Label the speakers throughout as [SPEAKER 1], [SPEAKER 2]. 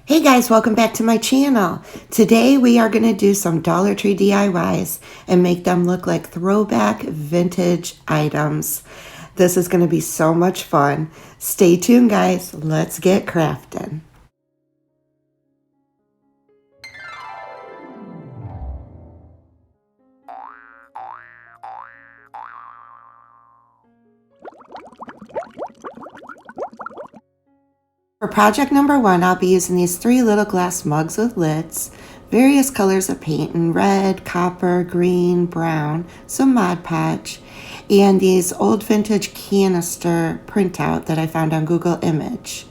[SPEAKER 1] Hey guys, welcome back to my channel. Today we are going to do some Dollar Tree DIYs and make them look like throwback vintage items. This is going to be so much fun. Stay tuned guys, let's get crafting. For project number one, I'll be using these 3 little glass mugs with lids, various colors of paint in red, copper, green, brown, some Mod Podge, and these old vintage canister printout that I found on Google Image.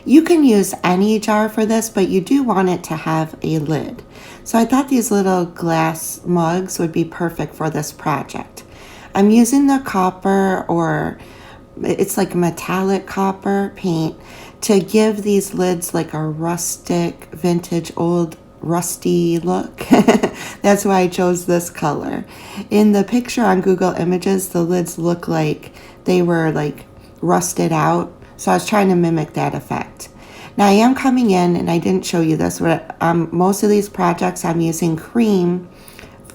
[SPEAKER 1] You can use any jar for this, but you do want it to have a lid. So I thought these little glass mugs would be perfect for this project. I'm using the copper, or it's like metallic copper paint, to give these lids like a rustic, vintage, old, rusty look. That's why I chose this color. In the picture on Google Images, the lids look like they were like rusted out, so I was trying to mimic that effect. Now I am coming in, and I didn't show you this, but most of these projects I'm using cream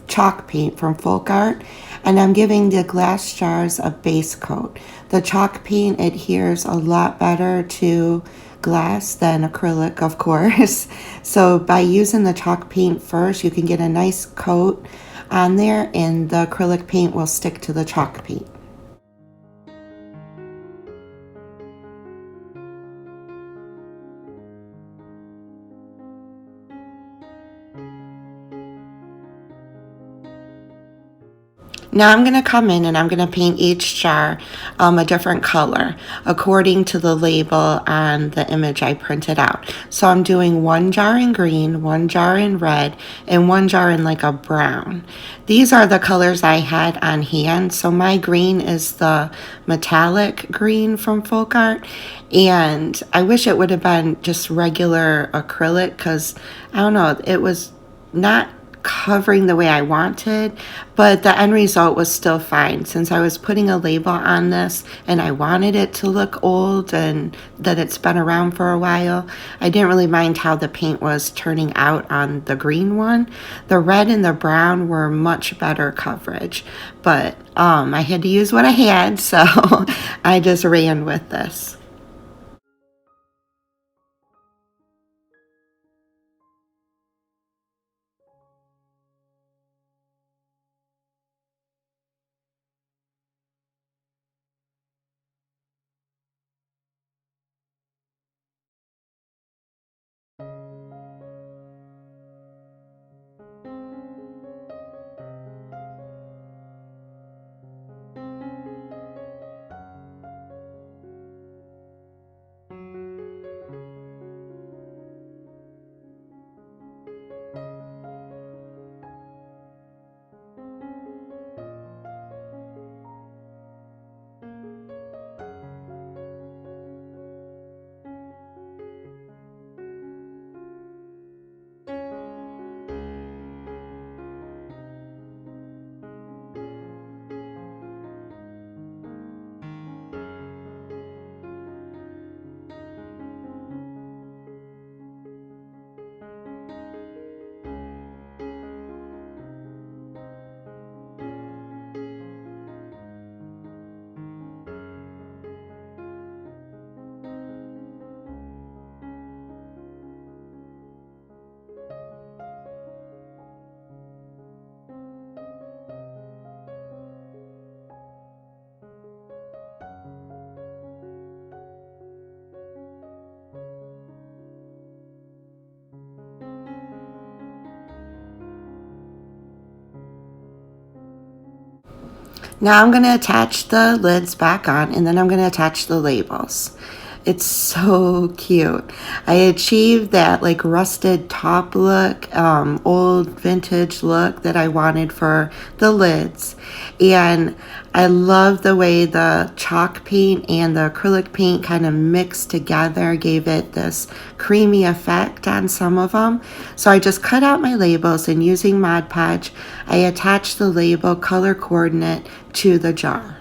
[SPEAKER 1] chalk paint from Folk Art, and I'm giving the glass jars a base coat. The chalk paint adheres a lot better to glass than acrylic, of course. So by using the chalk paint first, you can get a nice coat on there, and the acrylic paint will stick to the chalk paint. Now I'm going to come in and I'm going to paint each jar a different color according to the label on the image I printed out. So I'm doing 1 jar in green, 1 jar in red, and 1 jar in like a brown. These are the colors I had on hand. So my green is the metallic green from Folk Art, and I wish it would have been just regular acrylic, because I don't know, it was not covering the way I wanted, but the end result was still fine since I was putting a label on this and I wanted it to look old and that it's been around for a while. I didn't really mind how the paint was turning out on the green one. The red and the brown were much better coverage, but I had to use what I had, so I just ran with this. Now I'm going to attach the lids back on, and then I'm going to attach the labels. It's so cute. I achieved that like rusted top look, old vintage look that I wanted for the lids. And I love the way the chalk paint and the acrylic paint kind of mixed together, gave it this creamy effect on some of them. So I just cut out my labels, and using Mod Podge, I attached the label color coordinate to the jar.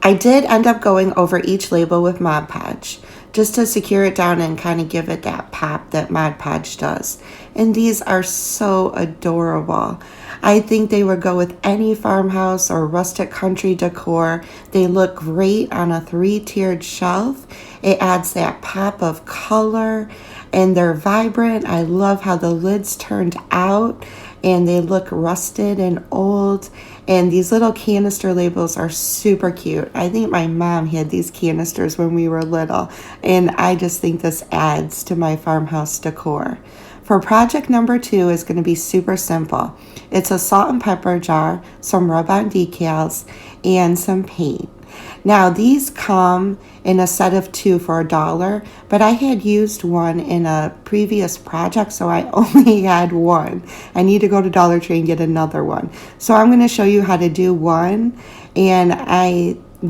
[SPEAKER 1] I did end up going over each label with Mod Podge just to secure it down and kind of give it that pop that Mod Podge does. And these are so adorable. I think they would go with any farmhouse or rustic country decor. They look great on a 3-tiered shelf. It adds that pop of color and they're vibrant. I love how the lids turned out and they look rusted and old. And these little canister labels are super cute. I think my mom had these canisters when we were little, and I just think this adds to my farmhouse decor. For project number 2 is going to be super simple. It's a salt and pepper jar, some rub-on decals, and some paint. Now these come in a set of 2 for $1, but I had used one in a previous project, so I only had one. I need to go to Dollar Tree and get another one. So I'm going to show you how to do one, and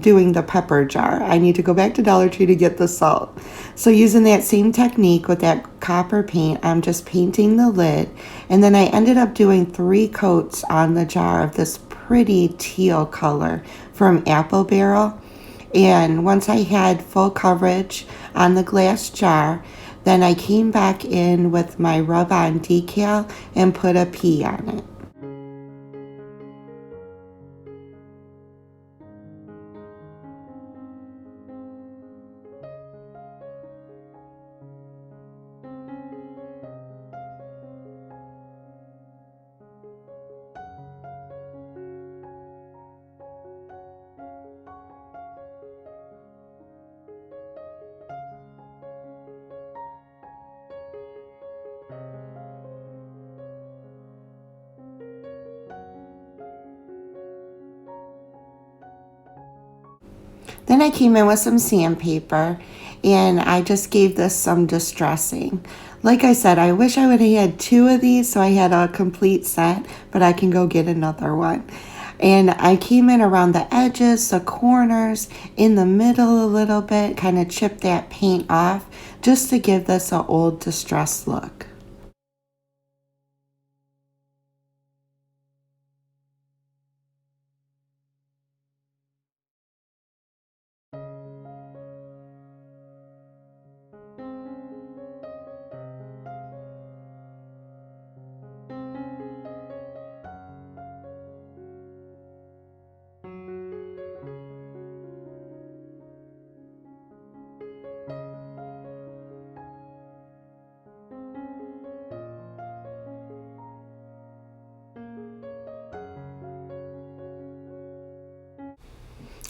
[SPEAKER 1] doing the pepper jar. I need to go back to Dollar Tree to get the salt. So using that same technique with that copper paint, I'm just painting the lid, and then I ended up doing 3 coats on the jar of this pretty teal color from Apple Barrel. And once I had full coverage on the glass jar, then I came back in with my rub-on decal and put a P on it. Then I came in with some sandpaper and I just gave this some distressing. Like I said, I wish I would have had 2 of these so I had a complete set, but I can go get another one. And I came in around the edges, the corners, in the middle a little bit, kind of chipped that paint off just to give this an old distressed look.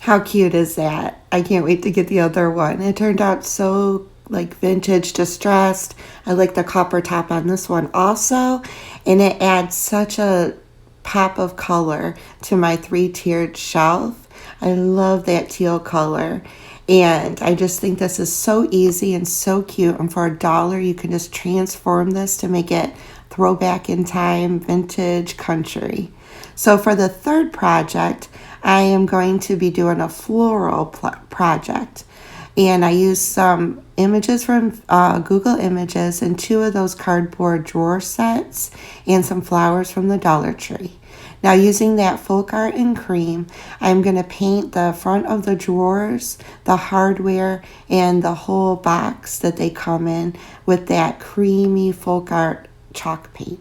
[SPEAKER 1] How cute is that? I can't wait to get the other one. It turned out so like vintage distressed. I like the copper top on this one also, and it adds such a pop of color to my 3-tiered shelf. I love that teal color. And I just think this is so easy and so cute. And for $1, you can just transform this to make it throwback in time, vintage country. So for the third project, I am going to be doing a floral project. And I used some images from Google Images and 2 of those cardboard drawer sets and some flowers from the Dollar Tree. Now using that folk art and cream, I'm going to paint the front of the drawers, the hardware, and the whole box that they come in with that creamy folk art chalk paint.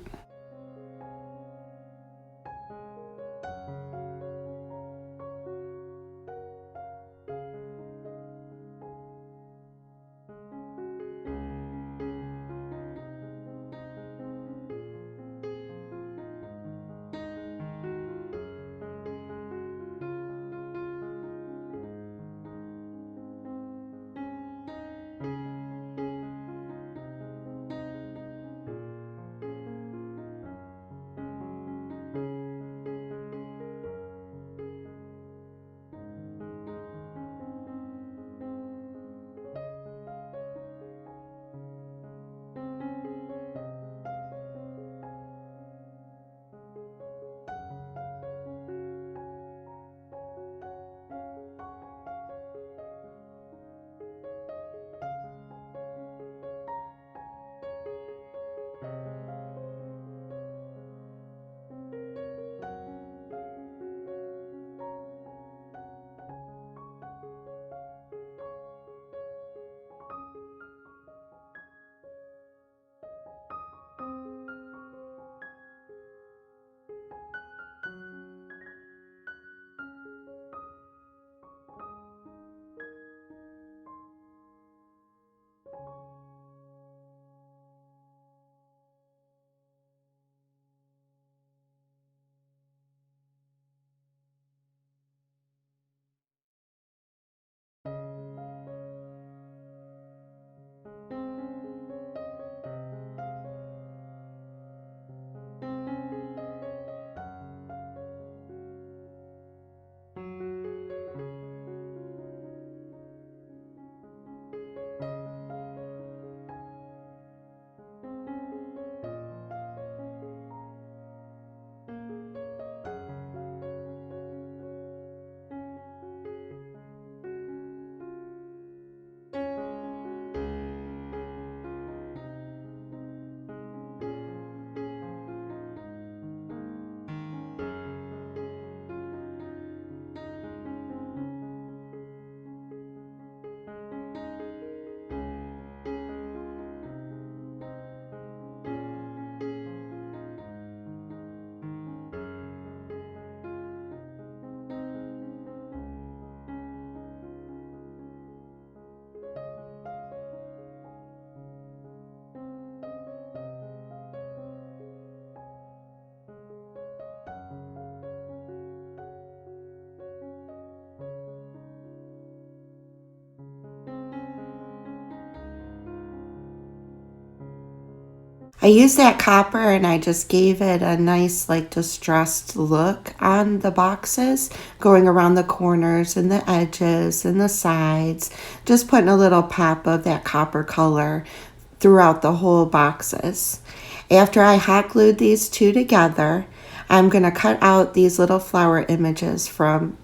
[SPEAKER 1] I used that copper and I just gave it a nice like distressed look on the boxes, going around the corners and the edges and the sides, just putting a little pop of that copper color throughout the whole boxes. After I hot glued these two together, I'm going to cut out these little flower images from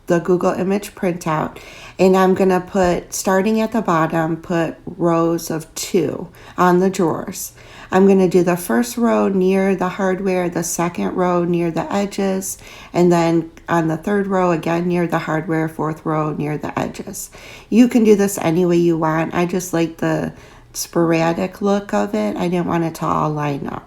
[SPEAKER 1] the Google image printout, and I'm going to put, starting at the bottom, put rows of 2 on the drawers. I'm going to do the first row near the hardware, the second row near the edges, and then on the third row again near the hardware, fourth row near the edges. You can do this any way you want. I just like the sporadic look of it. I didn't want it to all line up.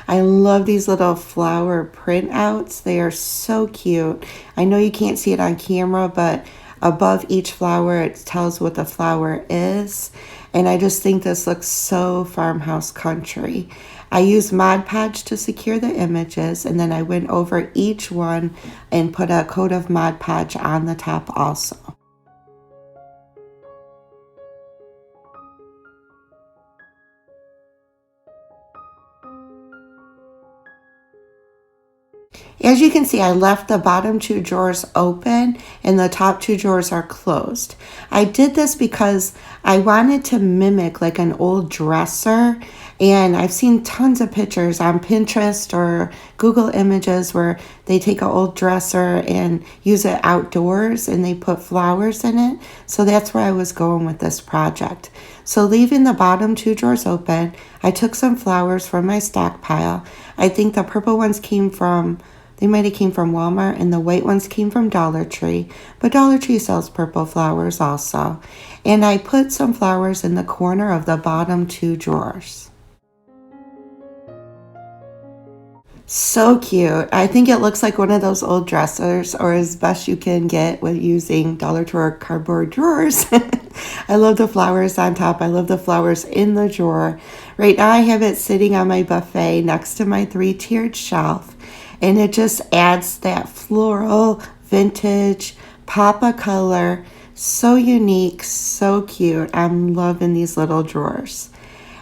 [SPEAKER 1] I love these little flower printouts. They are so cute. I know you can't see it on camera, but above each flower it tells what the flower is. And I just think this looks so farmhouse country. I used Mod Podge to secure the images, and then I went over each one and put a coat of Mod Podge on the top also. As you can see, I left the bottom 2 drawers open and the top 2 drawers are closed. I did this because I wanted to mimic like an old dresser, and I've seen tons of pictures on Pinterest or Google Images where they take an old dresser and use it outdoors and they put flowers in it. So that's where I was going with this project. So leaving the bottom 2 drawers open, I took some flowers from my stockpile. I think the purple ones they might have came from Walmart, and the white ones came from Dollar Tree, but Dollar Tree sells purple flowers also. And I put some flowers in the corner of the bottom 2 drawers. So cute. I think it looks like one of those old dressers, or as best you can get with using Dollar Tree cardboard drawers. I love the flowers on top. I love the flowers in the drawer. Right now I have it sitting on my buffet next to my 3-tiered shelf. And it just adds that floral, vintage, pop of color. So unique, so cute. I'm loving these little drawers.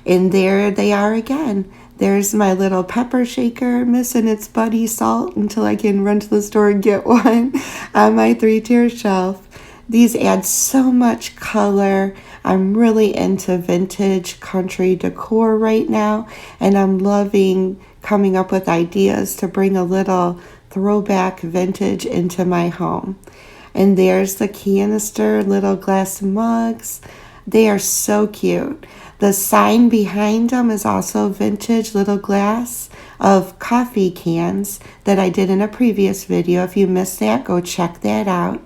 [SPEAKER 1] And there they are again. There's my little pepper shaker missing its buddy salt until I can run to the store and get one on my 3-tier shelf. These add so much color. I'm really into vintage country decor right now, and I'm loving coming up with ideas to bring a little throwback vintage into my home. And there's the canister little glass mugs. They are so cute. The sign behind them is also vintage little glass of coffee cans that I did in a previous video. If you missed that, go check that out.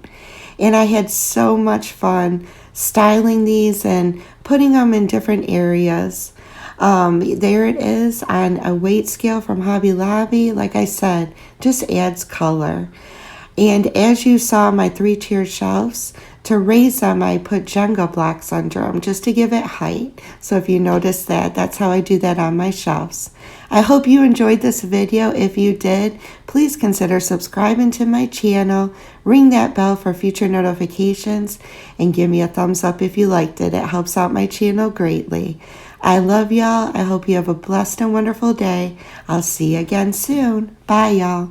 [SPEAKER 1] And I had so much fun styling these and putting them in different areas. There it is on a weight scale from Hobby Lobby. Like I said, just adds color. And as you saw my 3-tier shelves, to raise them, I put Jenga blocks under them just to give it height. So if you notice that, that's how I do that on my shelves. I hope you enjoyed this video. If you did, please consider subscribing to my channel, ring that bell for future notifications, and give me a thumbs up if you liked it. It helps out my channel greatly. I love y'all. I hope you have a blessed and wonderful day. I'll see you again soon. Bye, y'all.